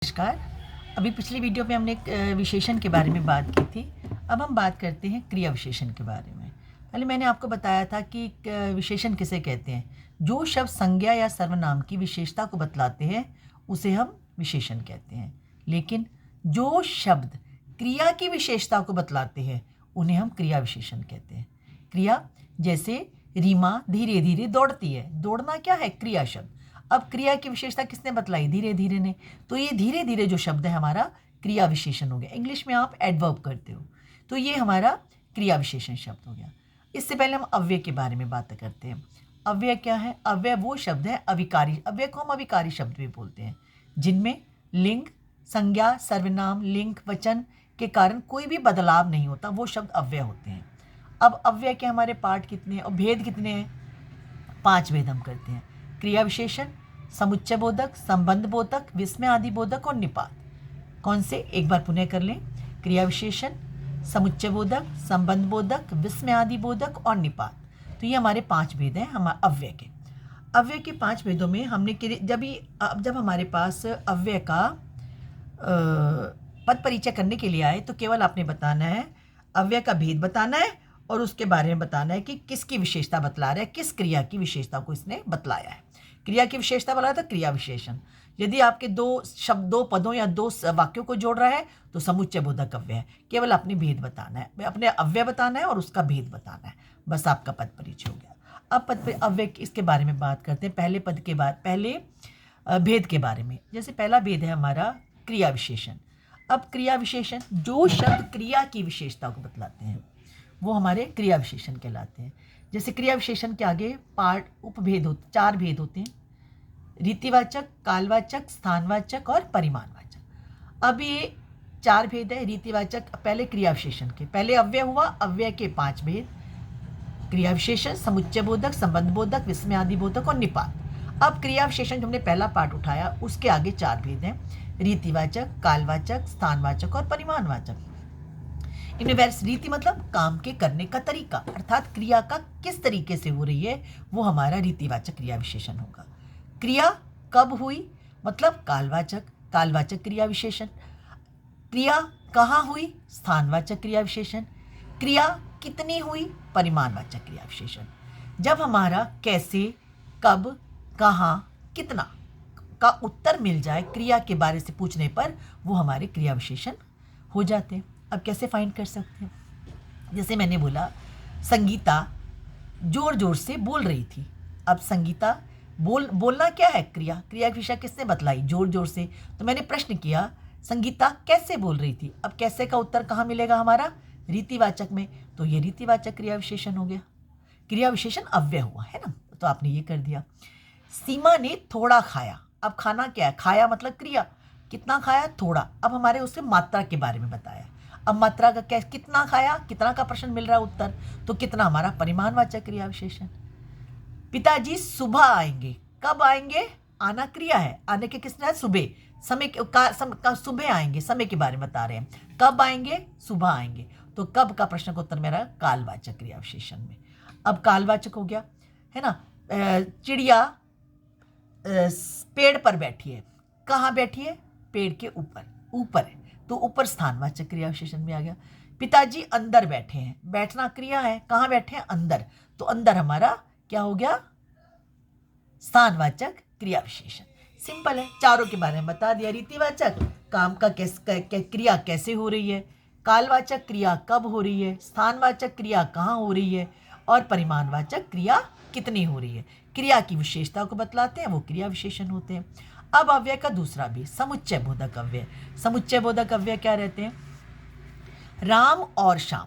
नमस्कार। अभी पिछली वीडियो में हमने एक विशेषण के बारे में बात की थी। अब हम बात करते हैं क्रिया विशेषण के बारे में। पहले मैंने आपको बताया था कि विशेषण किसे कहते हैं। जो शब्द संज्ञा या सर्वनाम की विशेषता को बतलाते हैं उसे हम विशेषण कहते हैं, लेकिन जो शब्द क्रिया की विशेषता को बतलाते हैं उन्हें हम क्रिया विशेषण कहते हैं। क्रिया, जैसे रीमा धीरे धीरे दौड़ती है। दौड़ना क्या है? क्रिया शब्द। अब क्रिया की विशेषता किसने बतलाई? धीरे धीरे ने। तो ये धीरे धीरे जो शब्द है हमारा क्रिया विशेषण हो गया। इंग्लिश में आप एडवर्ब करते हो, तो ये हमारा क्रिया विशेषण शब्द हो गया। इससे पहले हम अव्यय के बारे में बात करते हैं। अव्यय क्या है? अव्यय वो शब्द है अविकारी। अव्यय को हम अविकारी शब्द भी बोलते हैं, जिनमें लिंग, संज्ञा, सर्वनाम, लिंग, वचन के कारण कोई भी बदलाव नहीं होता, वो शब्द अव्यय होते हैं। अब अव्यय के हमारे पार्ट कितने हैं और भेद कितने हैं? 5 भेद हम करते हैं। क्रिया विशेषण, समुच्चय बोधक, संबंध बोधक, विस्मय आदि बोधक और निपात। कौन से? एक बार पुनः कर लें। क्रिया विशेषण, समुच्चय बोधक, संबंध बोधक, विस्मय आदि बोधक और निपात। तो ये हमारे 5 भेद हैं हमारे अव्यय के। अव्यय के 5 भेदों में हमने जब हमारे पास अव्यय का पद परिचय करने के लिए आए तो केवल आपने बताना है, अव्यय का भेद बताना है और उसके बारे में बताना है कि किसकी विशेषता बतला रहा है, किस क्रिया की विशेषता को इसने बतलाया है। क्रिया की विशेषता बोला था क्रिया विशेषण। यदि आपके 2 शब्द, 2 पदों या 2 वाक्यों को जोड़ रहा है तो समुच्चय बोधक अव्यय है। केवल अपने भेद बताना है, अपने अव्यय बताना है और उसका भेद बताना है, बस आपका पद परिचय हो गया। अब अव्यय इसके बारे में बात करते हैं। पहले पद के बाद पहले भेद के बारे में। जैसे पहला भेद है हमारा क्रिया विशेषण। अब क्रिया विशेषण, जो शब्द क्रिया की विशेषता को बतलाते हैं वो हमारे क्रिया विशेषण कहलाते हैं। जैसे क्रिया विशेषण के आगे पार्ट उपभेद होते, 4 भेद होते हैं: रीतिवाचक, कालवाचक, स्थानवाचक और परिमाणवाचक। अब ये 4 भेद है। रीतिवाचक पहले क्रिया विशेषण के, पहले अव्यय हुआ, अव्यय के 5 भेद: क्रिया विशेषण, समुच्चय बोधक, संबंध बोधक, विस्मय आदि बोधक और निपात। अब क्रिया विशेषण जो हमने पहला पार्ट उठाया उसके आगे 4 भेद हैं: रीतिवाचक, कालवाचक, स्थानवाचक और परिमाणवाचक। इनमें रीति मतलब काम के करने का तरीका, अर्थात क्रिया का किस तरीके से हो रही है, वो हमारा रीतिवाचक क्रिया विशेषण होगा। क्रिया कब हुई मतलब कालवाचक, कालवाचक क्रिया विशेषण। क्रिया कहाँ हुई? स्थानवाचक क्रिया विशेषण। क्रिया कितनी हुई? परिमाणवाचक क्रिया विशेषण। जब हमारा कैसे, कब, कहाँ, कितना का उत्तर मिल जाए क्रिया के बारे से पूछने पर, वो हमारे क्रिया विशेषण हो जाते हैं। अब कैसे फाइंड कर सकते हैं? जैसे मैंने बोला संगीता जोर जोर से बोल रही थी। अब संगीता बोलना क्या है? क्रिया। क्रिया की विशेषता किसने बतलाई? जोर जोर से। तो मैंने प्रश्न किया संगीता कैसे बोल रही थी। अब कैसे का उत्तर कहाँ मिलेगा? हमारा रीतिवाचक में। तो ये रीतिवाचक क्रिया विशेषण हो गया। क्रिया विशेषण अव्यय हुआ है ना, तो आपने ये कर दिया। सीमा ने थोड़ा खाया। अब खाना क्या है? खाया मतलब क्रिया। कितना खाया? थोड़ा। अब हमारे उससे मात्रा के बारे में बताया। अब मात्रा का क्या? कितना खाया, कितना का प्रश्न मिल रहा है उत्तर, तो कितना हमारा परिमाणवाचक क्रिया विशेषण। पिताजी सुबह आएंगे। कब आएंगे? आना क्रिया है, आने के किसने है? सुबह। समय का सुबह आएंगे, समय के बारे में बता रहे हैं। कब आएंगे? सुबह आएंगे। तो कब का प्रश्न का उत्तर मेरा कालवाचक क्रिया विशेषण में। अब कालवाचक हो गया है ना। चिड़िया पेड़ पर बैठी है। कहाँ बैठी है? पेड़ के ऊपर, ऊपर है, तो ऊपर स्थानवाचक क्रिया विशेषण में आ गया। पिताजी अंदर बैठे हैं। बैठना क्रिया है, कहाँ बैठे हैं? अंदर, तो अंदर हमारा क्या हो गया? स्थानवाचक क्रिया विशेषण। सिंपल है, चारों के बारे में बता दिया। रीतिवाचक काम का क्रिया कैसे हो रही है, कालवाचक क्रिया कब हो रही है, स्थानवाचक क्रिया कहाँ हो रही है और परिमाणवाचक क्रिया कितनी हो रही है। क्रिया की विशेषता को बतलाते हैं, वो क्रिया विशेषण होते हैं। अब अव्यय का दूसरा भी समुच्चय बोधक अव्यय। समुच्चय बोधक अव्यय क्या रहते हैं? राम और श्याम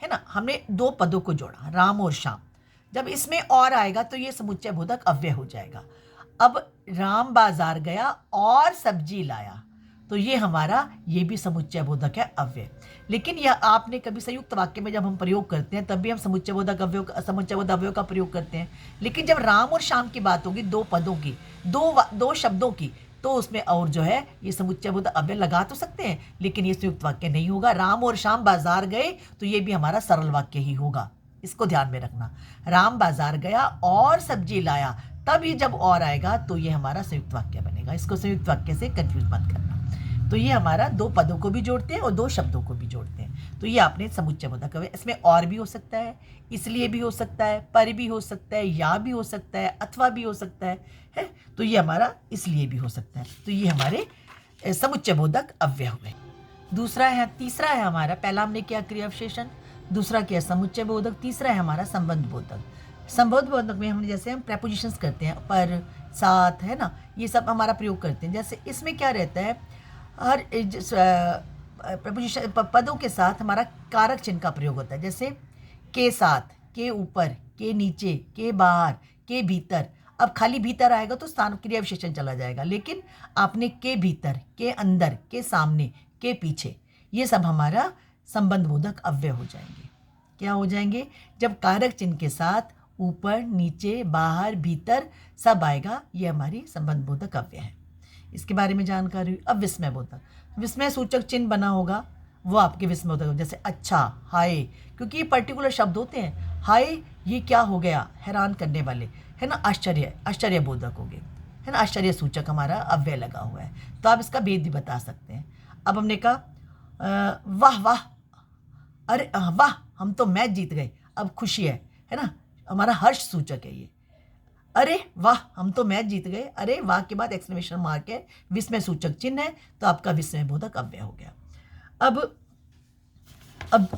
है ना, हमने 2 पदों को जोड़ा, राम और श्याम। जब इसमें और आएगा तो ये समुच्चय बोधक अव्यय हो जाएगा। अब राम बाजार गया और सब्जी लाया, तो ये हमारा ये भी समुच्चय बोधक है अव्यय। लेकिन यह आपने कभी संयुक्त वाक्य में जब हम प्रयोग करते हैं तब भी हम समुच्चय बोधक अव्यय का प्रयोग करते हैं। लेकिन जब राम और श्याम की बात होगी, 2 पदों की, 2 शब्दों की, तो उसमें और जो है ये समुच्चय बोधक अव्यय लगा तो सकते हैं, लेकिन ये संयुक्त वाक्य नहीं होगा। राम और श्याम बाजार गए, तो ये भी हमारा सरल वाक्य ही होगा, इसको ध्यान में रखना। राम बाजार गया और सब्जी लाया, तभी जब और आएगा तो ये हमारा संयुक्त वाक्य बनेगा। इसको संयुक्त वाक्य से कंफ्यूज मत करना। तो ये हमारा दो पदों को भी जोड़ते हैं और दो शब्दों को भी जोड़ते हैं। तो ये आपने समुच्चय बोधक अव्यय। इसमें और भी हो सकता है, इसलिए भी हो सकता है, पर भी हो सकता है, या भी हो सकता है, अथवा भी हो सकता है। तो ये हमारा इसलिए भी हो सकता है। तो ये हमारे समुच्चय बोधक अव्यय हुए। तीसरा है हमारा, पहला हमने किया क्रिया विशेषण, दूसरा किया समुच्चय बोधक, तीसरा है हमारा संबंध बोधक। संबंध बोधक में हम जैसे हम प्रेपोजिशंस करते हैं, पर, साथ, है ना, ये सब हमारा प्रयोग करते हैं। जैसे इसमें क्या रहता है, हर प्रपोजिशन पदों के साथ हमारा कारक चिन्ह का प्रयोग होता है। जैसे के साथ, के ऊपर, के नीचे, के बाहर, के भीतर। अब खाली भीतर आएगा तो स्थान क्रिया विशेषण चला जाएगा, लेकिन आपने के भीतर, के अंदर, के सामने, के पीछे, ये सब हमारा संबंध बोधक अव्यय हो जाएंगे। क्या हो जाएंगे? जब कारक चिन्ह के साथ ऊपर, नीचे, बाहर, भीतर सब आएगा, ये हमारी संबंध बोधक अव्यय है। इसके बारे में जानकारी हुई। अब विस्मय बोधक, विस्मय सूचक चिन्ह बना होगा, वो आपके विस्मय बोधक, जैसे अच्छा, हाय, क्योंकि ये पर्टिकुलर शब्द होते हैं। हाय, ये क्या हो गया, हैरान करने वाले, है ना। आश्चर्य बोधक हो गए, है ना, आश्चर्य सूचक हमारा अव्यय लगा हुआ है। तो आप इसका भेद भी बता सकते हैं। अब हमने कहा वाह वाह, अरे वाह, हम तो मैच जीत गए, अब खुशी है ना, हमारा हर्ष सूचक है ये। अरे वाह, हम तो मैच जीत गए, अरे वाह के बाद एक्सक्लेमेशन मार्क है, विस्मय सूचक चिन्ह है, तो आपका विस्मय बोधक अव्यय हो गया। अब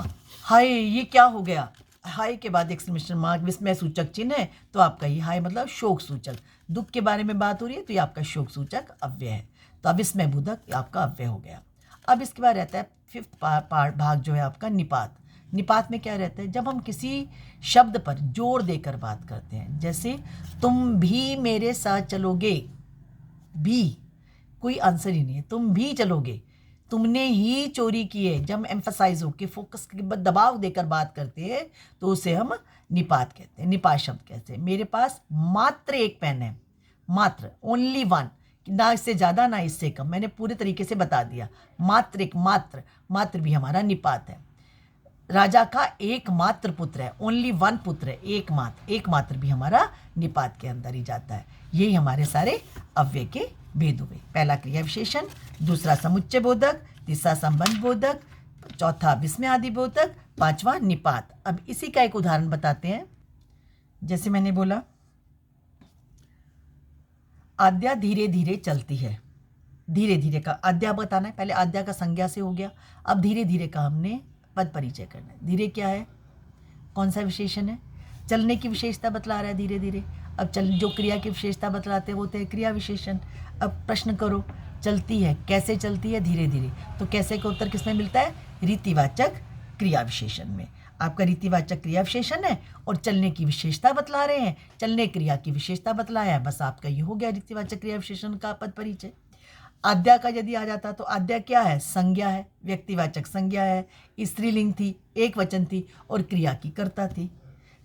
हाय, ये क्या हो गया, हाय के बाद एक्सक्लेमेशन मार्क, विस्मय सूचक चिन्ह है, तो आपका ये हाय मतलब शोक सूचक, दुख के बारे में बात हो रही है, तो ये आपका शोक सूचक अव्यय है। तो अब विस्मय बोधक आपका अव्यय हो गया। अब इसके बाद रहता है फिफ्थ भाग जो है आपका निपात। निपात में क्या रहता है, जब हम किसी शब्द पर जोर देकर बात करते हैं, जैसे तुम भी मेरे साथ चलोगे, भी कोई आंसर ही नहीं है, तुम भी चलोगे, तुमने ही चोरी की है। जब एम्फसाइज हो के फोकस के बाद दबाव देकर बात करते हैं तो उसे हम निपात कहते हैं, निपात शब्द कहते हैं। मेरे पास मात्र एक पेन है, मात्र, ओनली वन, ना इससे ज़्यादा ना इससे कम, मैंने पूरे तरीके से बता दिया। मात्र एक, मात्र भी हमारा निपात है। राजा का एकमात्र पुत्र है, ओनली वन पुत्र है, एकमात्र भी हमारा निपात के अंदर ही जाता है। यही हमारे सारे अव्यय के भेद हुए। पहला क्रिया विशेषण, दूसरा समुच्चय बोधक, तीसरा संबंध बोधक, चौथा विस्मय आदि बोधक, पांचवा निपात। अब इसी का एक उदाहरण बताते हैं। जैसे मैंने बोला आद्या धीरे धीरे चलती है, धीरे धीरे का आद्या बताना है, पहले आद्या का संज्ञा से हो गया, अब धीरे धीरे का हमने पद परिचय करना है। धीरे क्या है, कौन सा विशेषण है, चलने की विशेषता बतला रहा है धीरे धीरे। अब जो क्रिया की विशेषता बतलाते हैं वो होते हैं क्रिया विशेषण। अब प्रश्न करो, चलती है, कैसे चलती है, धीरे धीरे, तो कैसे का उत्तर किसमें मिलता है, रीतिवाचक क्रिया विशेषण में। आपका रीतिवाचक क्रिया विशेषण है और चलने की विशेषता बतला रहे हैं, चलने क्रिया की विशेषता बतलाया है, बस आपका ये हो गया रीतिवाचक क्रिया विशेषण का पद परिचय। आद्या का यदि आ जाता तो आद्या क्या है, संज्ञा है, व्यक्तिवाचक संज्ञा है, स्त्रीलिंग थी, एक वचन थी और क्रिया की कर्ता थी।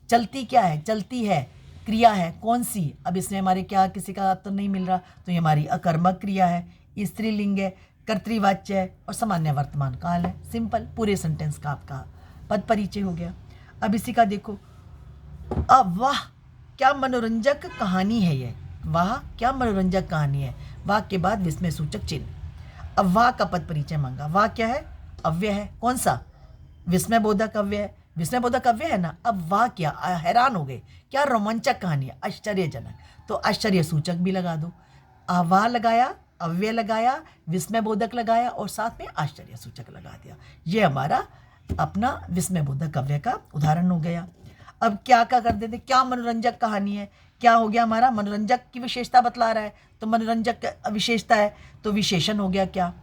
चलती क्या है, चलती है, क्रिया है, कौन सी, अब इसमें हमारे क्या किसी का उत्तर नहीं मिल रहा, तो ये हमारी अकर्मक क्रिया है, स्त्रीलिंग है, कर्तृवाच्य है और सामान्य वर्तमान काल है। सिंपल, पूरे सेंटेंस का आपका पद परिचय हो गया। अब इसी का देखो, अब वाह क्या मनोरंजक कहानी है ये, वाह क्या मनोरंजक कहानी है, वाह के बाद विस्मय सूचक चिन्ह। अब वाह का पद परिचय मांगा, वाह क्या है, अव्यय है, कौन सा, विस्मय बोधक अव्यय है, विस्मय बोधक अव्यय है ना। अब वाह क्या, हैरान हो गए, क्या रोमांचक कहानी है, आश्चर्यजनक, तो आश्चर्य सूचक भी लगा दो। वाह लगाया, अव्यय लगाया, विस्मय बोधक लगाया और साथ में आश्चर्य सूचक लगा दिया। ये हमारा अपना विस्मय बोधक अव्यय का उदाहरण हो गया। अब क्या कर देते, क्या मनोरंजक कहानी है, क्या हो गया हमारा, मनोरंजक की विशेषता बतला रहा है, तो मनोरंजक विशेषता है तो विशेषण हो गया क्या।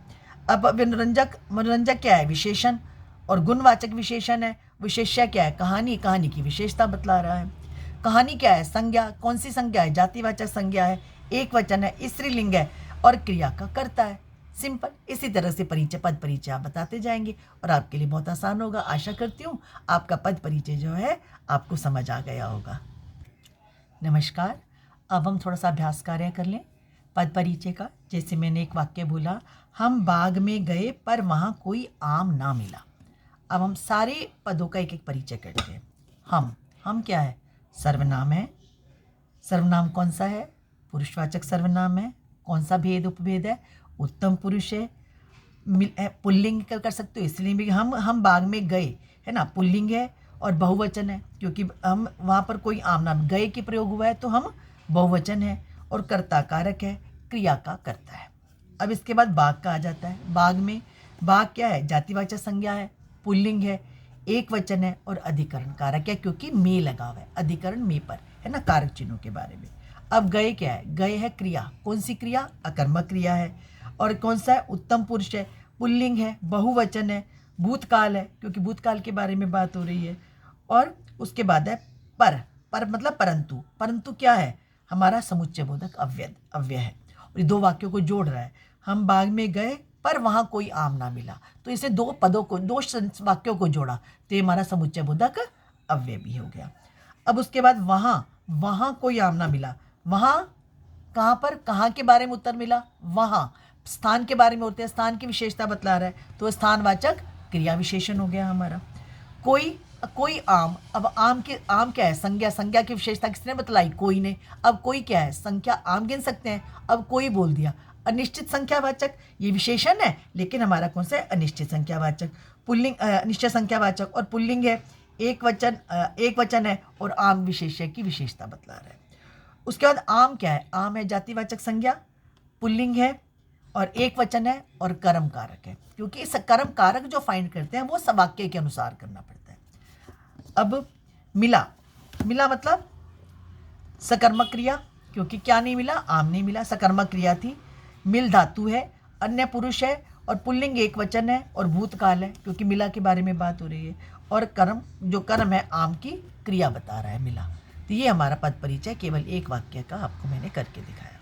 अब मनोरंजक क्या है, विशेषण, और गुणवाचक विशेषण है, विशेष्य क्या है, कहानी की विशेषता बतला रहा है। कहानी क्या है, संज्ञा, कौन सी संज्ञा है, जातिवाचक संज्ञा है, एक वचन है, स्त्रीलिंग है और क्रिया का कर्ता है। सिंपल, इसी तरह से पद परिचय आप बताते जाएंगे और आपके लिए बहुत आसान होगा। आशा करती हूँ आपका पद परिचय जो है आपको समझ आ गया होगा। नमस्कार, अब हम थोड़ा सा अभ्यास कार्य कर लें पद परिचय का। जैसे मैंने एक वाक्य बोला, हम बाग में गए पर वहाँ कोई आम ना मिला। अब हम सारे पदों का एक एक परिचय करते हैं। हम क्या है, सर्वनाम है, सर्वनाम कौन सा है? पुरुषवाचक सर्वनाम है। कौन सा भेद उपभेद है? उत्तम पुरुष है। पुल्लिंग कर सकते हो, इसलिए भी हम बाग में गए, है ना, पुल्लिंग है और बहुवचन है, क्योंकि हम वहाँ पर कोई आम नाम गए की प्रयोग हुआ है तो हम बहुवचन है, और कर्ता कारक है, क्रिया का करता है। अब इसके बाद बाग का आ जाता है। बाग में बाग क्या है? जातिवाचक संज्ञा है, पुल्लिंग है, एक वचन है और अधिकरण कारक है, क्योंकि में लगा हुआ है, अधिकरण में पर, है ना, कारक चिन्हों के बारे में। अब गए क्या है? गए है क्रिया। कौन सी क्रिया? अकर्मक क्रिया है। और कौन सा है? उत्तम पुरुष है, पुल्लिंग है, बहुवचन है, भूतकाल है, क्योंकि भूतकाल के बारे में बात हो रही है। और उसके बाद है पर मतलब परंतु। परंतु क्या है? हमारा समुच्चय बोधक अव्यय है, और ये दो वाक्यों को जोड़ रहा है। हम बाग में गए पर वहाँ कोई आम ना मिला, तो इसे दो वाक्यों को जोड़ा, तो ये हमारा समुच्चय बोधक अव्यय भी हो गया। अब उसके बाद वहाँ कोई आम ना मिला, वहाँ कहाँ पर, कहाँ के बारे में उत्तर मिला? वहाँ स्थान के बारे में होते हैं, स्थान की विशेषता बतला रहा है, तो स्थानवाचक क्रिया विशेषण हो गया हमारा। कोई आम। अब आम क्या है? संज्ञा की विशेषता किसने बतलाई? कोई ने। अब कोई क्या है? संख्या, आम गिन सकते हैं, अब कोई बोल दिया। अनिश्चित संख्यावाचक, ये विशेषण है, लेकिन हमारा कौन सा है? अनिश्चित संख्यावाचक। पुल्लिंग, अनिश्चित संख्यावाचक और पुल्लिंग है, एक वचन है, और आम विशेष्य की विशेषता बतला रहा है। उसके बाद आम क्या है? आम है जातिवाचक संज्ञा, पुल्लिंग है और एक वचन है और कर्म कारक है, क्योंकि इस कर्म कारक जो फाइंड करते हैं वो वाक्य के अनुसार करना पड़ता है। अब मिला मतलब सकर्मक क्रिया, क्योंकि क्या नहीं मिला? आम नहीं मिला, सकर्मक क्रिया थी। मिल धातु है, अन्य पुरुष है, और पुल्लिंग एक वचन है, और भूतकाल है, क्योंकि मिला के बारे में बात हो रही है। और कर्म है आम की क्रिया बता रहा है मिला। तो ये हमारा पद परिचय केवल एक वाक्य का आपको मैंने करके दिखाया।